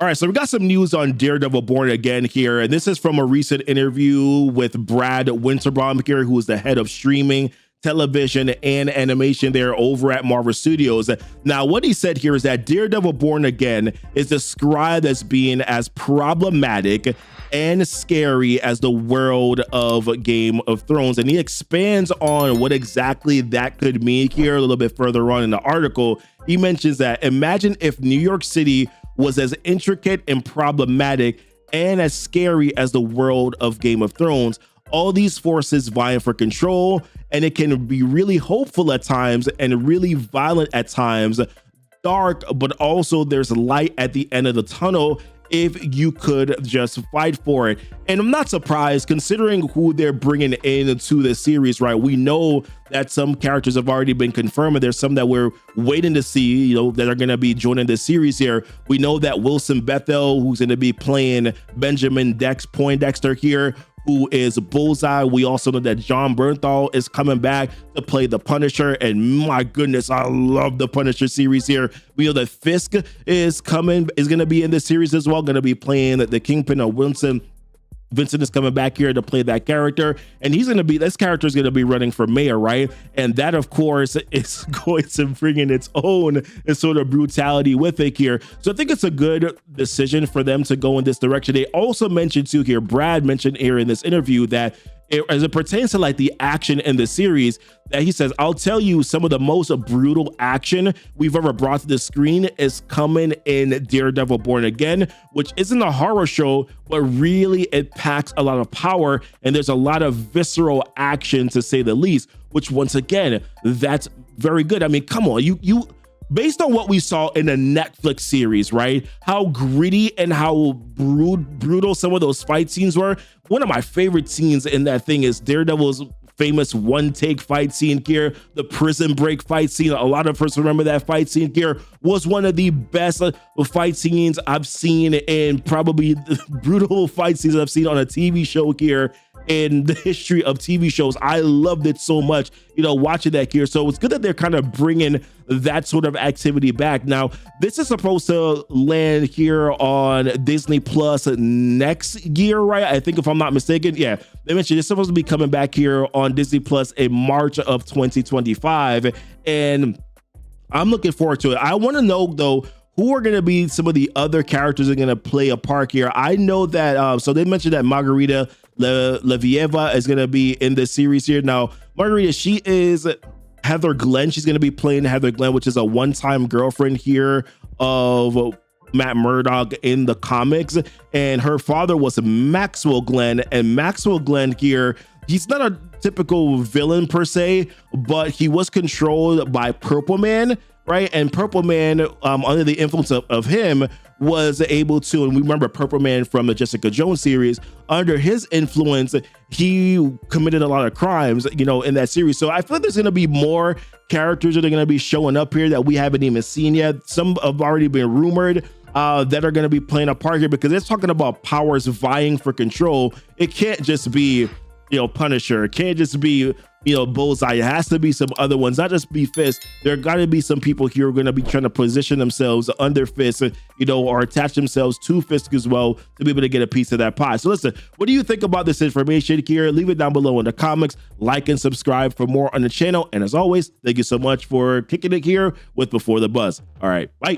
All right, so we got some news on Daredevil Born again here, and this is from a recent interview with Brad Winterbaum here, who is the head of streaming, television, and animation there over at Marvel Studios. Now, what he said here is that Daredevil Born again is described as being as problematic and scary as the world of Game of Thrones. And he expands on what exactly that could mean here a little bit further on in the article. He mentions that imagine if New York City was as intricate and problematic and as scary as the world of Game of Thrones. All these forces vying for control, and it can be really hopeful at times and really violent at times, dark, but also there's light at the end of the tunnel if you could just fight for it. And I'm not surprised considering who they're bringing into the series, right? We know that some characters have already been confirmed, and there's some that we're waiting to see, you know, that are going to be joining the series here. We know that Wilson Bethel, who's going to be playing Benjamin Poindexter here, who is Bullseye. We also know that John Bernthal is coming back to play the Punisher, and my goodness, I love the Punisher series here. We know that Fisk is going to be in this series as well, going to be playing the Kingpin of Wilson. Vincent is coming back here to play that character, and this character is going to be running for mayor, right? And that, of course, is going to bring in its own sort of brutality with it here. So I think it's a good decision for them to go in this direction. They also mentioned too here, Brad mentioned here in this interview that as it pertains to like the action in the series, that he says, I'll tell you, some of the most brutal action we've ever brought to the screen is coming in Daredevil Born Again, which isn't a horror show, but really it packs a lot of power, and there's a lot of visceral action, to say the least, which once again, that's very good. I mean, come on, you based on what we saw in the Netflix series, right? How gritty and how brutal some of those fight scenes were. One of my favorite scenes in that thing is Daredevil's famous one-take fight scene here, the prison break fight scene. A lot of us remember that fight scene here. Was one of the best fight scenes I've seen, and probably the brutal fight scenes I've seen on a TV show here in the history of TV shows. I loved it so much, you know, watching that here. So it's good that they're kind of bringing that sort of activity back. Now, this is supposed to land here on Disney Plus next year, right? I think, if I'm not mistaken. Yeah, they mentioned it's supposed to be coming back here on Disney Plus in March of 2025. And I'm looking forward to it. I want to know, though, who are going to be some of the other characters that are going to play a part here. I know that, so they mentioned that Margarita Levieva is going to be in the series here. Now, Margarita, she is Heather Glenn. She's going to be playing Heather Glenn, which is a one-time girlfriend here of Matt Murdock in the comics. And her father was Maxwell Glenn. And Maxwell Glenn here, he's not a typical villain per se, but he was controlled by Purple Man, right? And Purple Man, under the influence of him, was able to, and we remember Purple Man from the Jessica Jones series, under his influence, he committed a lot of crimes, you know, in that series. So I feel like there's going to be more characters that are going to be showing up here that we haven't even seen yet. Some have already been rumored that are going to be playing a part here, because it's talking about powers vying for control. It can't just be, you know, Punisher. It can't just be, you know, Bullseye. It has to be some other ones, not just be Fisk. There got to be some people here who are going to be trying to position themselves under Fisk, you know, or attach themselves to Fisk as well to be able to get a piece of that pie. So listen, what do you think about this information here? Leave it down below in the comments. Like and subscribe for more on the channel. And as always, thank you so much for kicking it here with Before the Buzz. All right, bye.